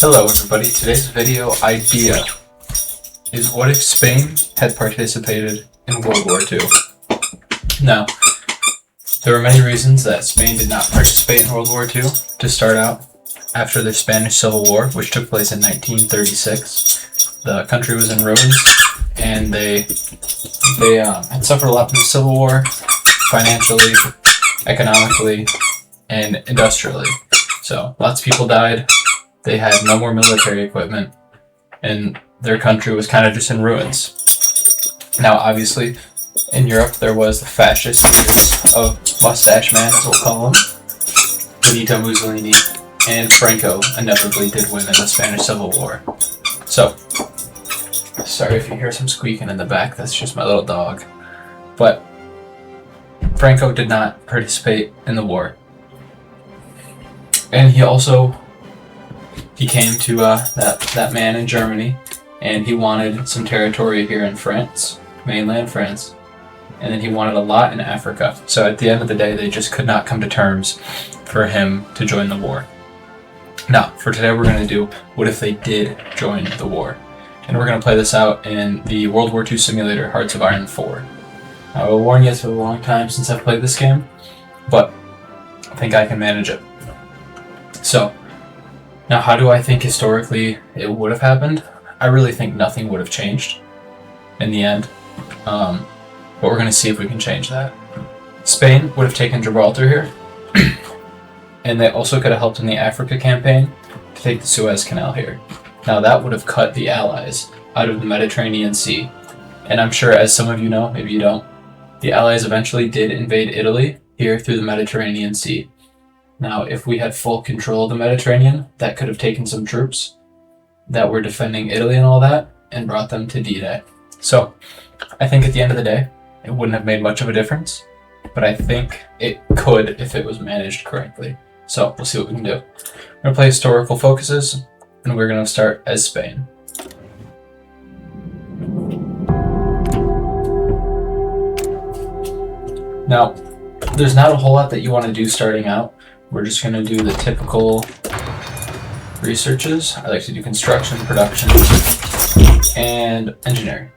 Hello everybody, today's video idea is what if Spain had participated in World War II? Now, there are many reasons that Spain did not participate in World War II. To start out, after the Spanish Civil War, which took place in 1936, the country was in ruins and they had suffered a lot from the Civil War, financially, economically, and industrially. So lots of people died. They had no more military equipment, and their country was kind of just in ruins. Now, obviously, in Europe, there was the fascist leaders of Mustache Man, as we'll call him, Benito Mussolini, and Franco inevitably did win in the Spanish Civil War. So, sorry if you hear some squeaking in the back, that's just my little dog. But Franco did not participate in the war. And he came to that man in Germany, and he wanted some territory here in France, mainland France, and then he wanted a lot in Africa. So at the end of the day, they just could not come to terms for him to join the war. Now, for today, we're going to do what if they did join the war, and we're going to play this out in the World War II simulator Hearts of Iron 4. Now, I will warn you, it's been a long time since I've played this game, but I think I can manage it. So, now, how do I think historically it would have happened? I really think nothing would have changed in the end, but we're going to see if we can change that. Spain would have taken Gibraltar here, and they also could have helped in the Africa campaign to take the Suez Canal here. Now, that would have cut the Allies out of the Mediterranean Sea, and I'm sure, as some of you know, maybe you don't, the Allies eventually did invade Italy here through the Mediterranean Sea. Now, if we had full control of the Mediterranean, that could have taken some troops that were defending Italy and all that, and brought them to D-Day. So, I think at the end of the day, it wouldn't have made much of a difference, but I think it could if it was managed correctly. So, we'll see what we can do. We're going to play historical focuses, and we're going to start as Spain. Now, there's not a whole lot that you want to do starting out. We're just going to do the typical researches. I like to do construction, production, and engineering.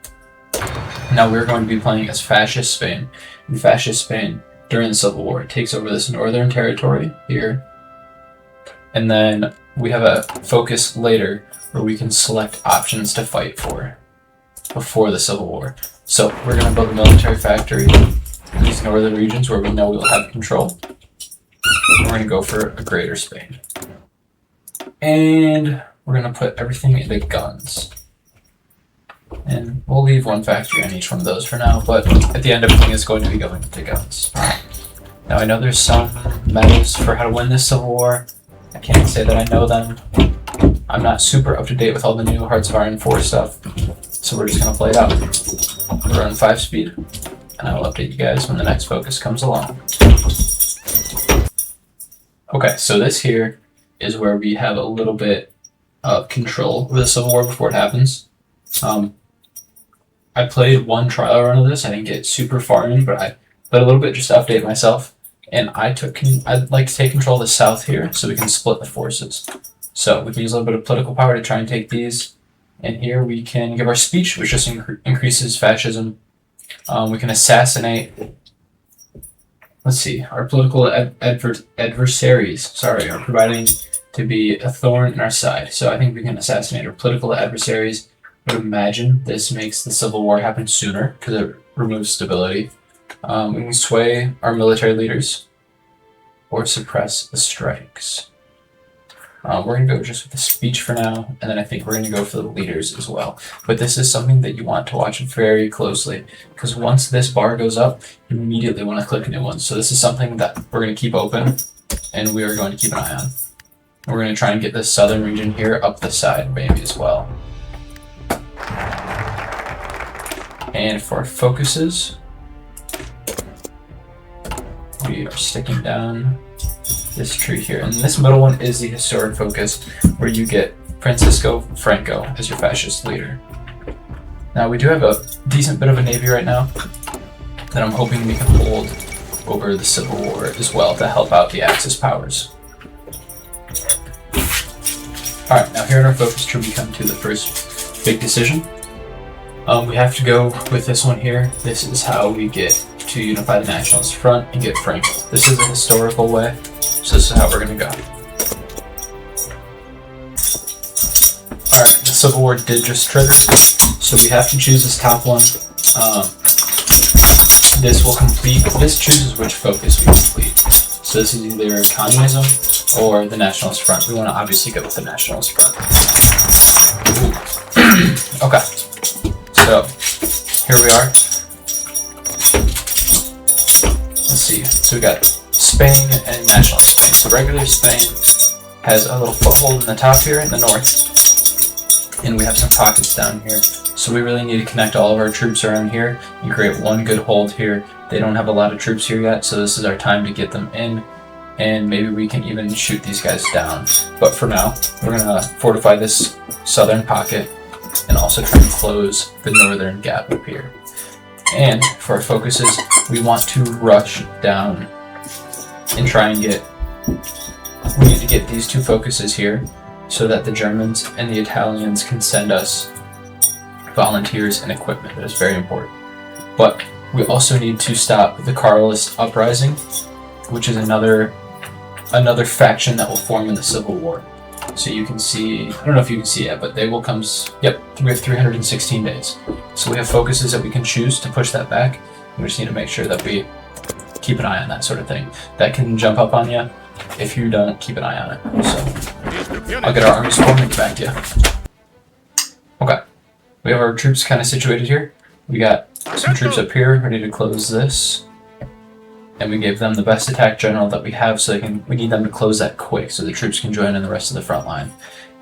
Now we're going to be playing as Fascist Spain. And Fascist Spain, during the Civil War, takes over this northern territory here. And then we have a focus later where we can select options to fight for before the Civil War. So we're going to build a military factory in these northern regions where we know we'll have control. We're going to go for a greater Spain. And we're going to put everything into guns. And we'll leave one factory on each one of those for now, but at the end everything is going to be going into guns. Now I know there's some methods for how to win this Civil War. I can't say that I know them. I'm not super up to date with all the new Hearts of Iron 4 stuff, so we're just going to play it out. We're on 5 speed, and I will update you guys when the next focus comes along. Okay, so this here is where we have a little bit of control over the Civil War before it happens. I played one trial run of this. I didn't get super far in, but I played a little bit just to update myself. And I'd like to take control of the south here so we can split the forces. So we can use a little bit of political power to try and take these. And here we can give our speech, which just increases fascism. We can assassinate... Let's see, our political adversaries, are providing to be a thorn in our side. So I think we can assassinate our political adversaries. I would imagine this makes the Civil War happen sooner because it removes stability. We can sway our military leaders or suppress the strikes. We're going to go just with the speech for now, and then I think we're going to go for the leaders as well. But this is something that you want to watch very closely, because once this bar goes up, you immediately want to click a new one. So this is something that we're going to keep open, and we are going to keep an eye on. And we're going to try and get this southern region here up the side maybe as well. And for focuses, we are sticking down this tree here, and this middle one is the historic focus where you get Francisco Franco as your fascist leader. Now we do have a decent bit of a navy right now that I'm hoping we can hold over the Civil War as well to help out the Axis powers. Alright, now here in our focus tree we come to the first big decision. We have to go with this one here. This is how we get to unify the Nationalist Front and get Franco. This is a historical way, so this is how we're going to go. Alright, the Civil War did just trigger, so we have to choose this top one. This will complete, this chooses which focus we complete. So this is either communism or the Nationalist Front. We want to obviously go with the Nationalist Front. Okay, so here we are. Let's see, so we got Spain and Nationalist Spain. So regular Spain has a little foothold in the top here in the north. And we have some pockets down here. So we really need to connect all of our troops around here and create one good hold here. They don't have a lot of troops here yet, so this is our time to get them in. And maybe we can even shoot these guys down. But for now, we're going to fortify this southern pocket and also try and close the northern gap up here. And for our focuses, we want to rush down and try and get... We need to get these two focuses here, so that the Germans and the Italians can send us volunteers and equipment. That is very important. But we also need to stop the Carlist uprising, which is another faction that will form in the Civil War. So you can see, I don't know if you can see it, but they will come, yep, we have 316 days. So we have focuses that we can choose to push that back. We just need to make sure that we keep an eye on that sort of thing. That can jump up on you if you don't keep an eye on it. So I'll get our army score and get back to you. Okay, we have our troops kind of situated here. We got some troops up here ready to close this. And we gave them the best attack general that we have, so we need them to close that quick so the troops can join in the rest of the front line.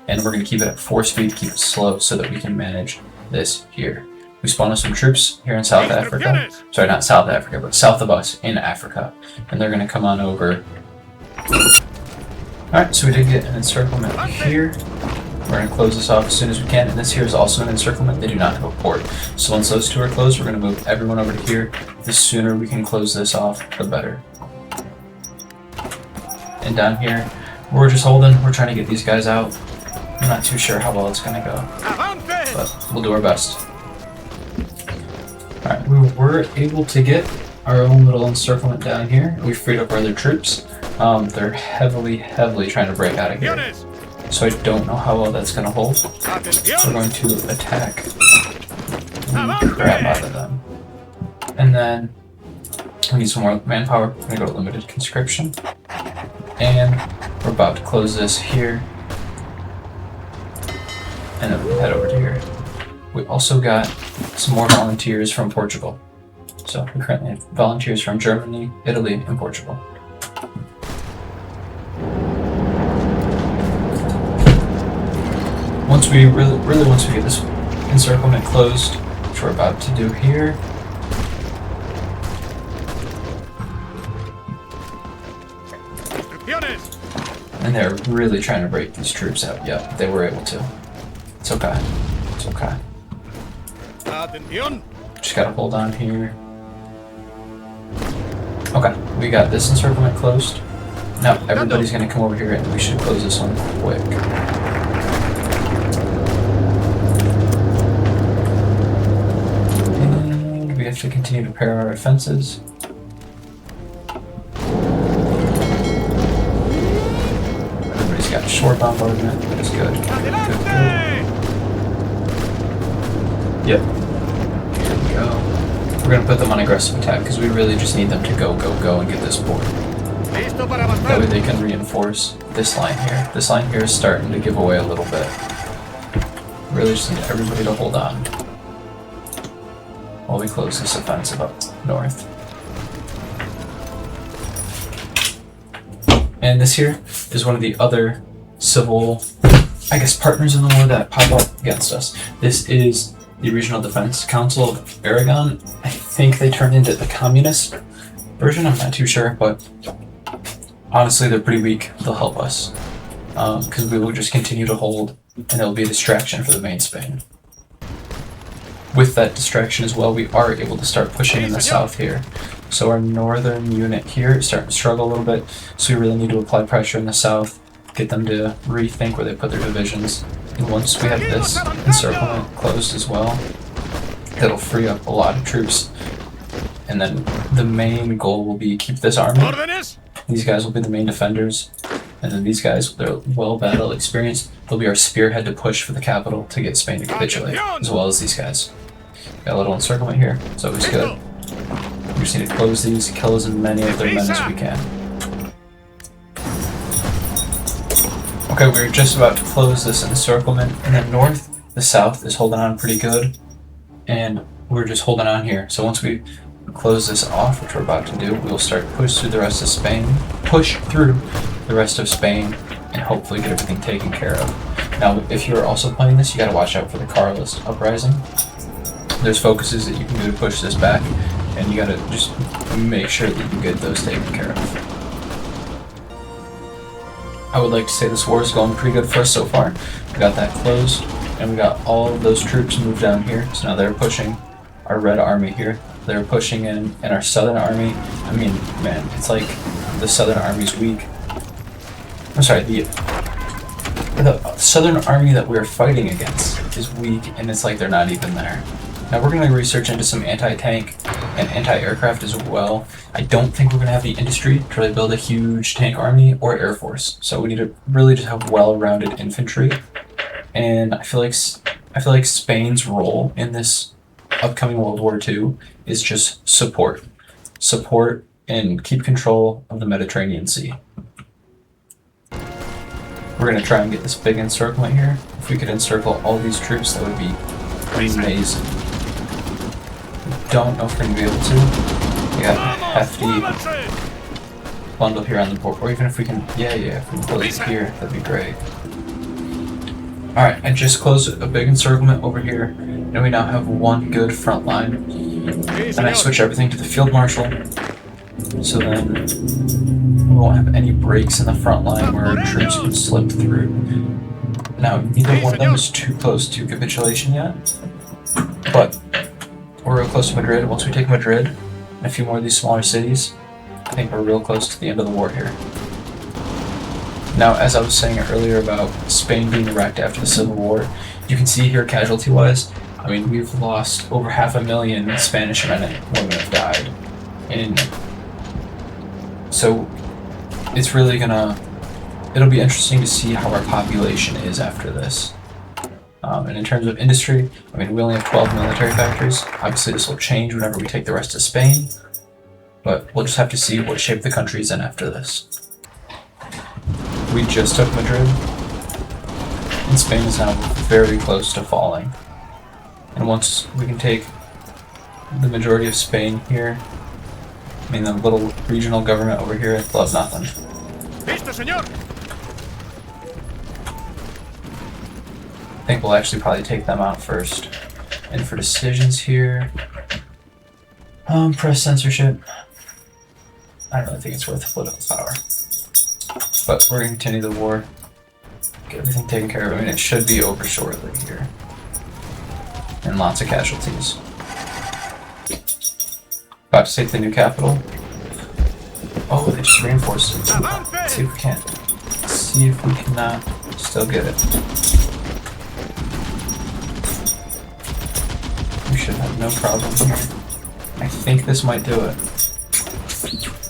And we're going to keep it at 4 speed, keep it slow so that we can manage this here. We spawned some troops here in South Africa. Sorry, not South Africa, but south of us in Africa. And they're going to come on over. Alright, so we did get an encirclement here. We're going to close this off as soon as we can. And this here is also an encirclement. They do not have a port. So once those two are closed, we're going to move everyone over to here. The sooner we can close this off, the better. And down here, we're just holding. We're trying to get these guys out. I'm not too sure how well it's going to go, but we'll do our best. Alright, we were able to get our own little encirclement down here. We freed up our other troops. They're heavily trying to break out of here. So I don't know how well that's going to hold. We're going to attack the crap out of them. And then we need some more manpower. We're going to go to limited conscription. And we're about to close this here. And then we'll head over to here. We also got some more volunteers from Portugal. So we currently have volunteers from Germany, Italy, and Portugal. Once we once we get this encirclement closed, which we're about to do here. And they're really trying to break these troops out. Yep, they were able to. It's okay. It's okay. Just gotta hold on here. Okay, we got this encirclement closed. Now everybody's gonna come over here and we should close this one quick. And we have to continue to pair our offenses. Everybody's got short bombardment, that is good. Good. Yep. Here we go. We're going to put them on aggressive attack because we really just need them to go and get this port. That way they can reinforce this line here. This line here is starting to give away a little bit. Really just need everybody to hold on while we close this offensive up north. And this here is one of the other civil, I guess, partners in the war that pop up against us. This is the Regional Defense Council of Aragon. I think they turned into the communist version, I'm not too sure, but honestly they're pretty weak. They'll help us because we will just continue to hold and it'll be a distraction for the main Spain. With that distraction as well, we are able to start pushing in the south here. So our northern unit here is starting to struggle a little bit, so we really need to apply pressure in the south get them to rethink where they put their divisions. And once we have this encirclement closed as well, that'll free up a lot of troops. And then the main goal will be keep this army. These guys will be the main defenders. And then these guys, they're well battle experienced. They'll be our spearhead to push for the capital to get Spain to capitulate, as well as these guys. Got a little encirclement here, it's always good. We just need to close these, kill as many of their men as we can. Okay, we're just about to close this encirclement. In the north, the south is holding on pretty good. And we're just holding on here. So once we close this off, which we're about to do, we'll start push through the rest of Spain, and hopefully get everything taken care of. Now, if you're also playing this, you gotta watch out for the Carlist uprising. There's focuses that you can do to push this back, and you gotta just make sure that you get those taken care of. I would like to say this war is going pretty good for us so far. We got that closed, and we got all of those troops moved down here, so now they're pushing our red army here. They're pushing in, and our southern army, I mean, man, it's like the southern army's weak. I'm sorry, the southern army that we're fighting against is weak, and it's like they're not even there. Now we're going to research into some anti-tank and anti-aircraft as well. I don't think we're going to have the industry to really build a huge tank army or air force, so we need to really just have well-rounded infantry. And I feel like Spain's role in this upcoming World War II is just support and keep control of the Mediterranean Sea. We're going to try and get this big encirclement here. If we could encircle all these troops, that would be amazing. Don't know if we're going to be able to. We got a hefty bundle here on the board, or even if we can, if we can close it here, that'd be great. Alright, I just closed a big encirclement over here, and we now have one good front line. And I switch everything to the Field Marshal, so then we won't have any breaks in the front line where our troops can slip through. Now, neither one of them is too close to capitulation yet, but we're real close to Madrid. Once we take Madrid and a few more of these smaller cities, I think we're real close to the end of the war here. Now, as I was saying earlier about Spain being wrecked after the Civil War, you can see here casualty-wise, I mean, we've lost over 500,000 Spanish men and women have died. And so it's really it'll be interesting to see how our population is after this. And in terms of industry, I mean, we only have 12 military factories. Obviously, this will change whenever we take the rest of Spain, but we'll just have to see what shape the country's in after this. We just took Madrid, and Spain is now very close to falling. And once we can take the majority of Spain here, I mean, the little regional government over here, they'll have nothing. Listo, señor. I think we'll actually probably take them out first. And for decisions here, press censorship. I don't really think it's worth political power. But we're going to continue the war. Get everything taken care of. I mean, it should be over shortly here. And lots of casualties. About to take the new capital. Oh, they just reinforced it. Let's see if we can. Let's see if we can still get it. We should have no problem here. I think this might do it.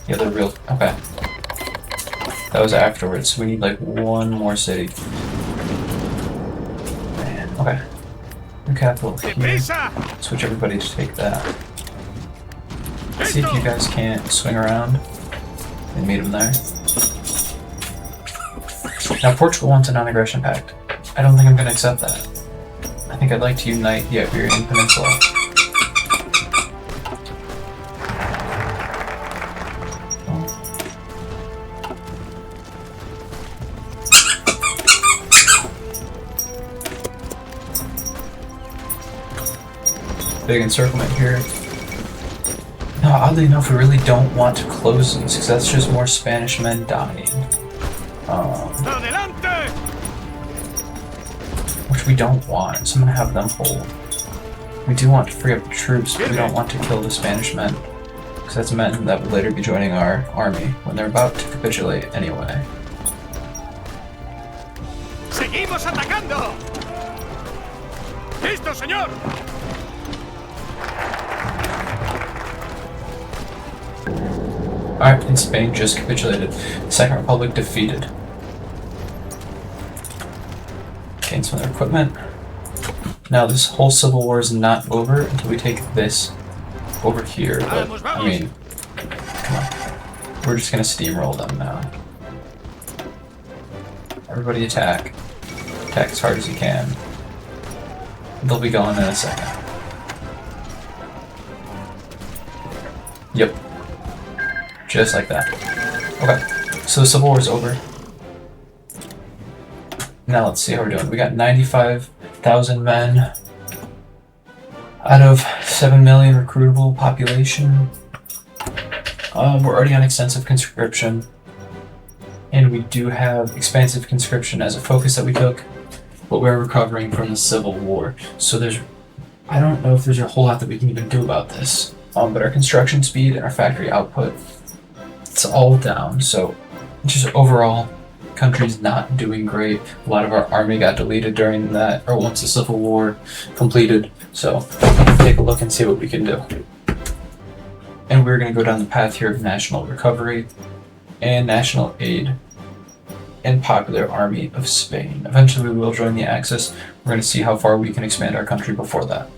Yeah, they're real. Okay. That was afterwards. We need like one more city. Man, okay. New capital here. Switch everybody to take that. See if you guys can't swing around and meet them there. Now Portugal wants a non-aggression pact. I don't think I'm going to accept that. I think I'd like to unite the Iberian Peninsula. Big encirclement here. No, oddly enough, we really don't want to close these because that's just more Spanish men dying. Which we don't want, so I'm gonna have them hold. We do want to free up the troops, but we don't want to kill the Spanish men because that's men that will later be joining our army when they're about to capitulate anyway. ¡Estamos atacando! ¡Listo, señor! Alright, and Spain just capitulated. Second Republic defeated. Gain some of their equipment. Now this whole civil war is not over until we take this over here, but I mean, come on. We're just gonna steamroll them now. Everybody attack. Attack as hard as you can. They'll be gone in a second. Yep. Just like that. Okay, so the Civil War is over. Now let's see how we're doing. We got 95,000 men out of 7 million recruitable population. We're already on extensive conscription. And we do have expansive conscription as a focus that we took, but we're recovering from the Civil War. So I don't know if there's a whole lot that we can even do about this. But our construction speed and our factory output, it's all down. So just overall, country's not doing great. A lot of our army got deleted during that, or once the Civil War completed. So take a look and see what we can do. And we're going to go down the path here of national recovery and national aid and popular army of Spain. Eventually we will join the Axis. We're going to see how far we can expand our country before that.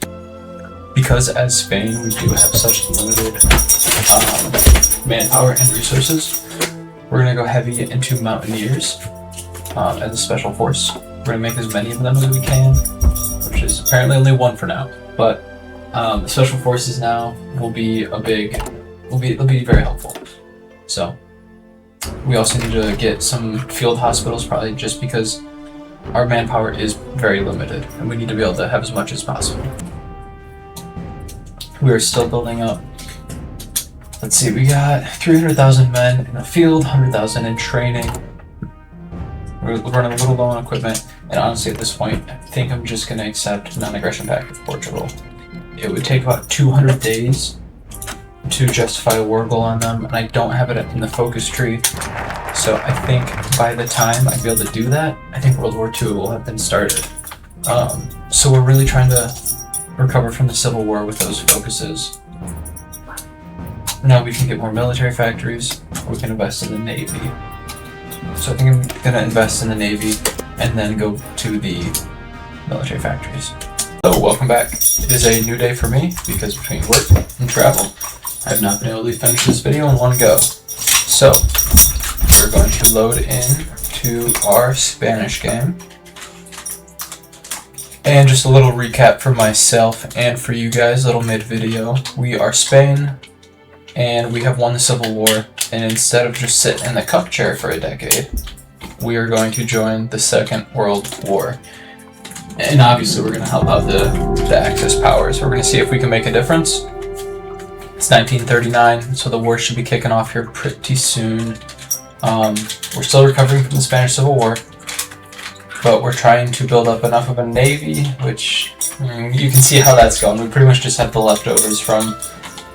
Because as Spain we do have such limited manpower and resources, we're going to go heavy into mountaineers as a special force. We're going to make as many of them as we can, which is apparently only one for now, but the special forces now will be they'll be very helpful. So we also need to get some field hospitals, probably just because our manpower is very limited and we need to be able to have as much as possible. We are still building up. Let's see, we got 300,000 men in the field, 100,000 in training. We're running a little low on equipment, and honestly at this point, I think I'm just going to accept non-aggression pact with Portugal. It would take about 200 days to justify a war goal on them, and I don't have it in the focus tree. So I think by the time I'd be able to do that, I think World War II will have been started. So we're really trying to recover from the Civil War with those focuses. Now we can get more military factories, we can invest in the Navy. So I think I'm going to invest in the Navy and then go to the military factories. So welcome back. It is a new day for me because between work and travel, I have not been able to finish this video in one go. So we're going to load in to our Spanish game. And just a little recap for myself and for you guys, little mid video. We are Spain, and we have won the Civil War, and instead of just sitting in the cup chair for a decade, we are going to join the Second World War. And obviously we're going to help out the Axis powers. We're going to see if we can make a difference. It's 1939, so the war should be kicking off here pretty soon. We're still recovering from the Spanish Civil War, but we're trying to build up enough of a navy, which you can see how that's going. We pretty much just have the leftovers from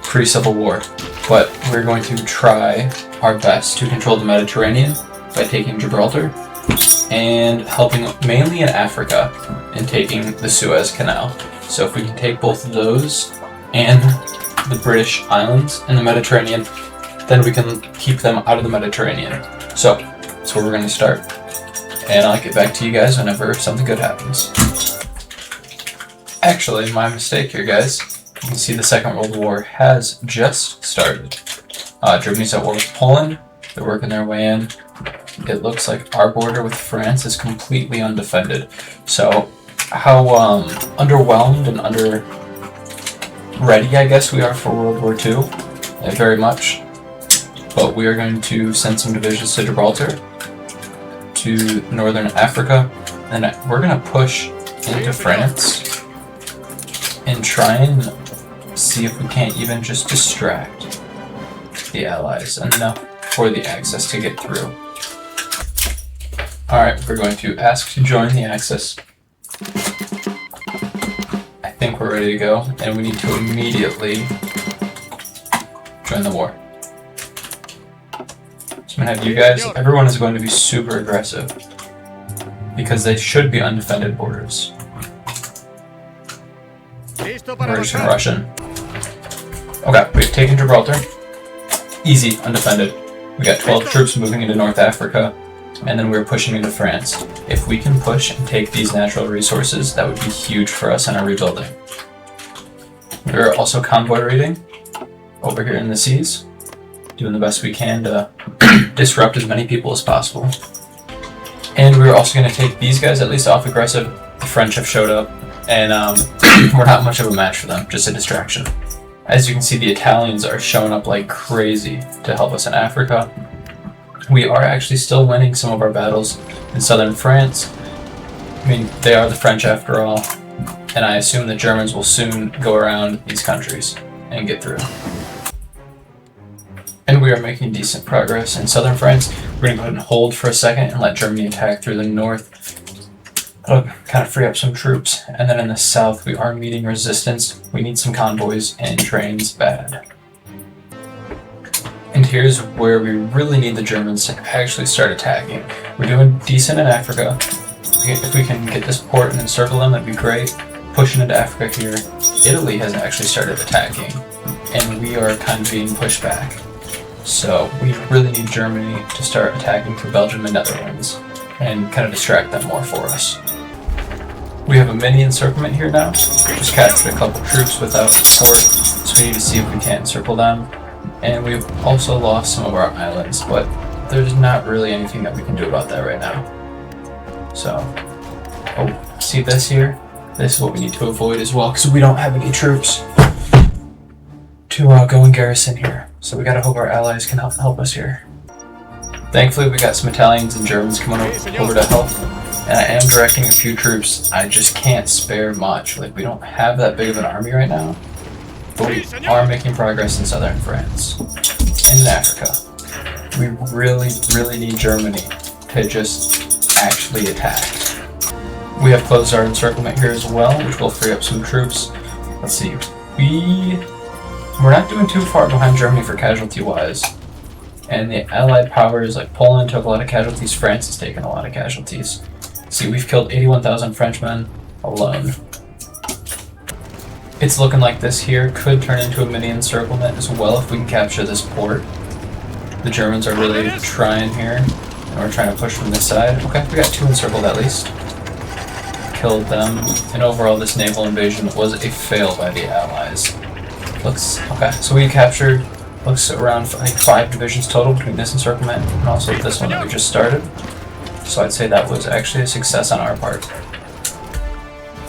pre-Civil War, but we're going to try our best to control the Mediterranean by taking Gibraltar and helping mainly in Africa and taking the Suez Canal. So if we can take both of those and the British islands and the Mediterranean, then we can keep them out of the Mediterranean. So that's where we're going to start. And I'll get back to you guys whenever something good happens. Actually, my mistake here, guys. You can see the Second World War has just started. Germany's at war with Poland. They're working their way in. It looks like our border with France is completely undefended. So how underwhelmed and ready, I guess, we are for World War II. Very much. But we are going to send some divisions to Gibraltar, to northern Africa, and we're going to push into France and try and see if we can't even just distract the Allies enough for the Axis to get through. Alright, we're going to ask to join the Axis. I think we're ready to go, and we need to immediately join the war. So I'm going to have you guys, everyone is going to be super aggressive. because they should be undefended borders. We're just gonna rush in. Okay, we've taken Gibraltar. Easy, undefended. We got 12 troops moving into North Africa, and then we're pushing into France. If we can push and take these natural resources, that would be huge for us in our rebuilding. We're also convoy raiding over here in the seas, doing the best we can to disrupt as many people as possible. And we're also going to take these guys at least off aggressive. The French have showed up, and we're not much of a match for them, just a distraction. As you can see, the Italians are showing up like crazy to help us in Africa. We are actually still winning some of our battles in southern France. I mean, they are the French after all, and I assume the Germans will soon go around these countries and get through. And we are making decent progress in southern France. We're going to go ahead and hold for a second and let Germany attack through the north. That'll kind of free up some troops. And then in the south, we are meeting resistance. We need some convoys and trains bad. And here's where we really need the Germans to actually start attacking. We're doing decent in Africa. If we can get this port and encircle them, that'd be great. Pushing into Africa here. Italy has actually started attacking, and we are kind of being pushed back. So we really need Germany to start attacking through Belgium and Netherlands and kind of distract them more for us. We have a mini encirclement here now. Just captured a couple troops without support, so we need to see if we can encircle them. And we've also lost some of our islands, but there's not really anything that we can do about that right now. So, see this here? This is what we need to avoid as well, because we don't have any troops to go and garrison here. So we gotta hope our allies can help us here. Thankfully, we got some Italians and Germans coming over to help. And I am directing a few troops. I just can't spare much. Like, we don't have that big of an army right now. But we are making progress in southern France and in Africa. We really, really need Germany to just actually attack. We have closed our encirclement here as well, which will free up some troops. Let's see. We're not doing too far behind Germany for casualty-wise. And the allied powers like Poland took a lot of casualties. France has taken a lot of casualties. See, we've killed 81,000 Frenchmen alone. It's looking like this here could turn into a mini encirclement as well if we can capture this port. The Germans are really trying here, and we're trying to push from this side. Okay, we got 2 encircled at least. Killed them, and overall this naval invasion was a fail by the Allies. Okay, so we captured, looks around like 5 divisions total between this encirclement and also this one that we just started. So I'd say that was actually a success on our part.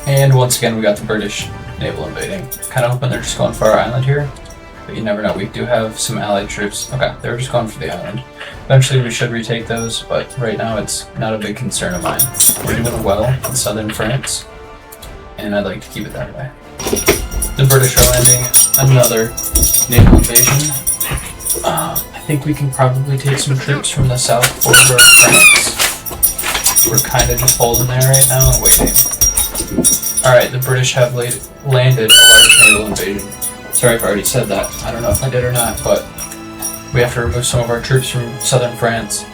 And once again, we got the British naval invading. Kind of hoping they're just going for our island here, but you never know. We do have some allied troops. Okay, they were just going for the island. Eventually we should retake those, but right now it's not a big concern of mine. We're doing well in southern France, and I'd like to keep it that way. The British are landing another naval invasion. I think we can probably take some troops from the south border of France. We're kind of just holding there right now and waiting. Alright, the British have landed a large naval invasion. Sorry if I already said that. I don't know if I did or not, but we have to remove some of our troops from southern France.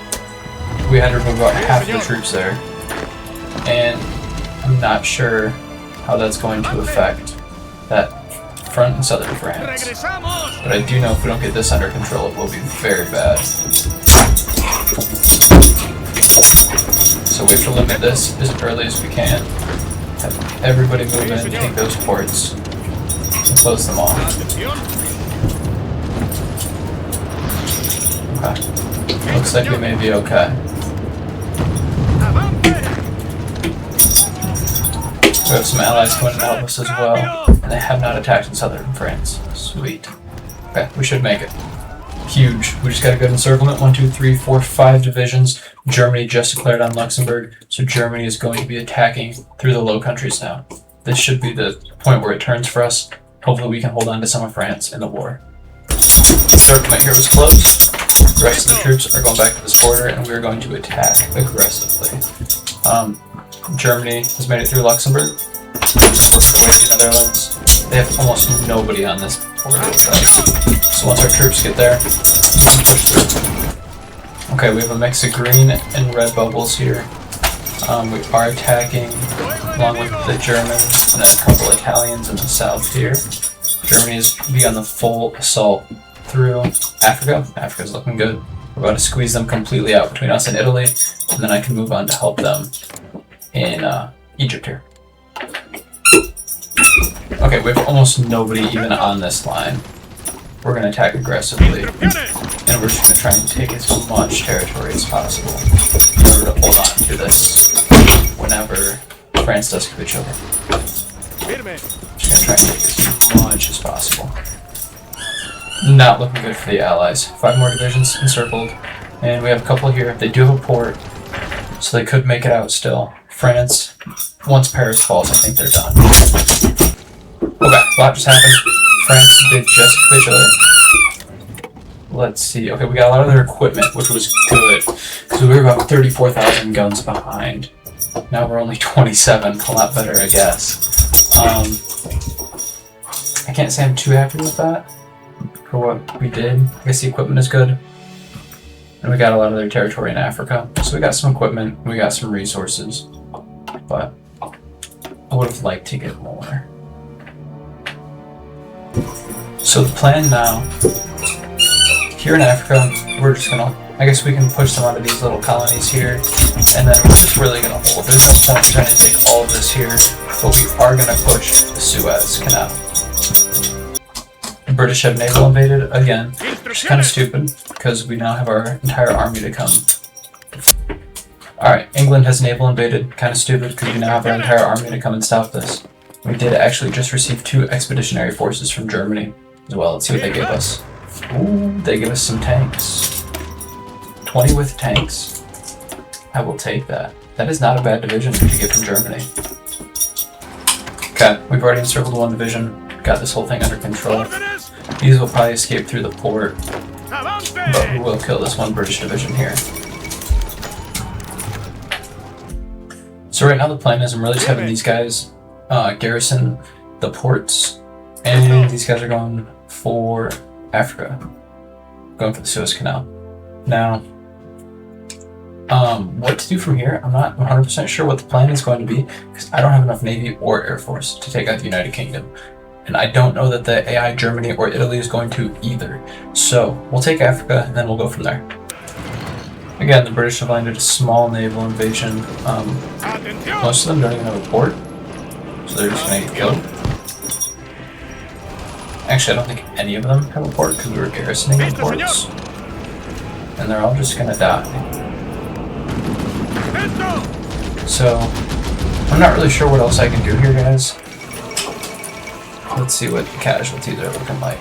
We had to remove about half the troops there. And I'm not sure how that's going to affect that front in southern France. But I do know if we don't get this under control, it will be very bad. So we have to limit this as early as we can. Have everybody move in, take those ports, and close them off. Okay. Looks like we may be okay. We have some allies coming to help us as well, and they have not attacked in southern France. Sweet. Okay, we should make it. Huge. We just got a good encirclement. 1, 2, 3, 4, 5 divisions. Germany just declared on Luxembourg, so Germany is going to be attacking through the Low Countries now. This should be the point where it turns for us. Hopefully we can hold on to some of France in the war. Encirclement here was closed. The rest of the troops are going back to this border, and we're going to attack aggressively. Germany has made it through Luxembourg. Worked their way to the Netherlands. They have almost nobody on this border with us. So once our troops get there, we push through. Okay, we have a mix of green and red bubbles here. We are attacking along with the Germans and then a couple Italians in the south here. Germany has begun the full assault through Africa. Africa's looking good. We're about to squeeze them completely out between us and Italy, and then I can move on to help them in Egypt here. Okay, we have almost nobody even on this line. We're going to attack aggressively, and we're just going to try and take as much territory as possible in order to hold on to this whenever France does capitulate. Just going to try and take as much as possible. Not looking good for the Allies. 5 more divisions encircled, and we have a couple here. They do have a port, so they could make it out still. France, once Paris falls, I think they're done. Okay, a lot just happened. France did just capitulate. Let's see. Okay, we got a lot of their equipment, which was good, because we were about 34,000 guns behind. Now we're only 27. A lot better, I guess. I can't say I'm too happy with that for what we did. I guess the equipment is good. And we got a lot of their territory in Africa. So we got some equipment, we got some resources. But I would have liked to get more. So the plan now, here in Africa, we're just gonna, I guess we can push them onto these little colonies here, and then we're just really gonna hold. There's no point in trying to take all of this here, but we are gonna push the Suez Canal. The British have naval invaded again, which is kind of stupid, because we now have our entire army to come. Alright, England has naval invaded, kind of stupid, because we now have our entire army to come and stop this. We did actually just receive 2 expeditionary forces from Germany as well. Let's see what they gave us. Ooh, they give us some tanks. 20 with tanks. I will take that. That is not a bad division to get from Germany. Okay, we've already encircled 1 division. Got this whole thing under control. These will probably escape through the port, but we will kill this 1 British division here. So right now the plan is I'm really just having these guys garrison the ports, and these guys are going for Africa, going for the Suez Canal. Now, what to do from here, I'm not 100% sure what the plan is going to be, because I don't have enough Navy or Air Force to take out the United Kingdom. And I don't know that the AI Germany or Italy is going to either. So, we'll take Africa, and then we'll go from there. Again, the British have landed a small naval invasion. Most of them don't even have a port, so they're just going to get killed. Actually, I don't think any of them have a port, because we were garrisoning the ports. And they're all just going to die. So, I'm not really sure what else I can do here, guys. Let's see what the casualties are looking like.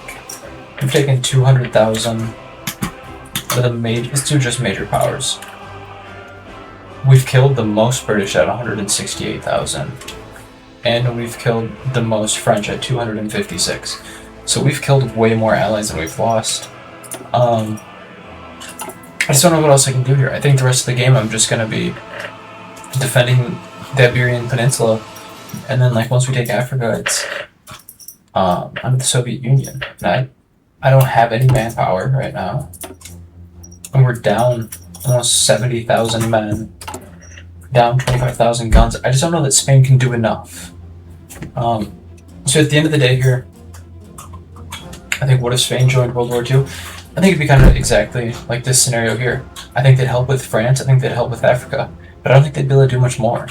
We've taken 200,000 with a major. Let's do just major powers. We've killed the most British at 168,000, and we've killed the most French at 256. So we've killed way more allies than we've lost. I just don't know what else I can do here. I think the rest of the game I'm just gonna be defending the Iberian Peninsula, and then like once we take Africa, it's under the Soviet Union. And I don't have any manpower right now, and we're down almost 70,000 men, down 25,000 guns. I just don't know that Spain can do enough. So at the end of the day here, I think what if Spain joined World War II? I think it'd be kind of exactly like this scenario here. I think they'd help with France, I think they'd help with Africa, but I don't think they'd be able to do much more.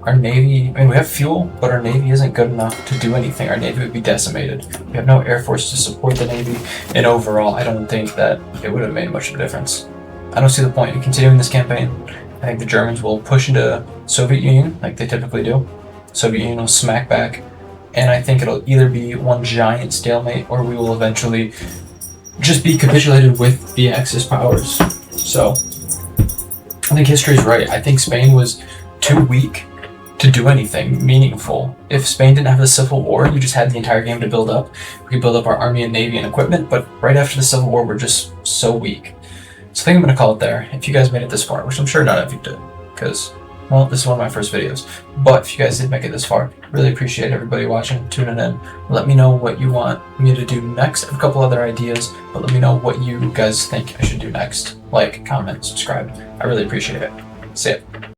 Our Navy, I mean, we have fuel, but our Navy isn't good enough to do anything. Our Navy would be decimated. We have no Air Force to support the Navy, and overall, I don't think that it would have made much of a difference. I don't see the point in continuing this campaign. I think the Germans will push into Soviet Union, like they typically do. Soviet Union will smack back, and I think it'll either be one giant stalemate, or we will eventually just be capitulated with the Axis powers. So, I think history's right. I think Spain was too weak to do anything meaningful. If Spain didn't have the Civil War, you just had the entire game to build up. We could build up our army and navy and equipment, but right after the Civil War, we're just so weak. So I think I'm going to call it there. If you guys made it this far, which I'm sure none of you did, because, well, this is one of my first videos. But if you guys did make it this far, really appreciate everybody watching, tuning in. Let me know what you want me to do next. I have a couple other ideas, but let me know what you guys think I should do next. Like, comment, subscribe. I really appreciate it. See ya.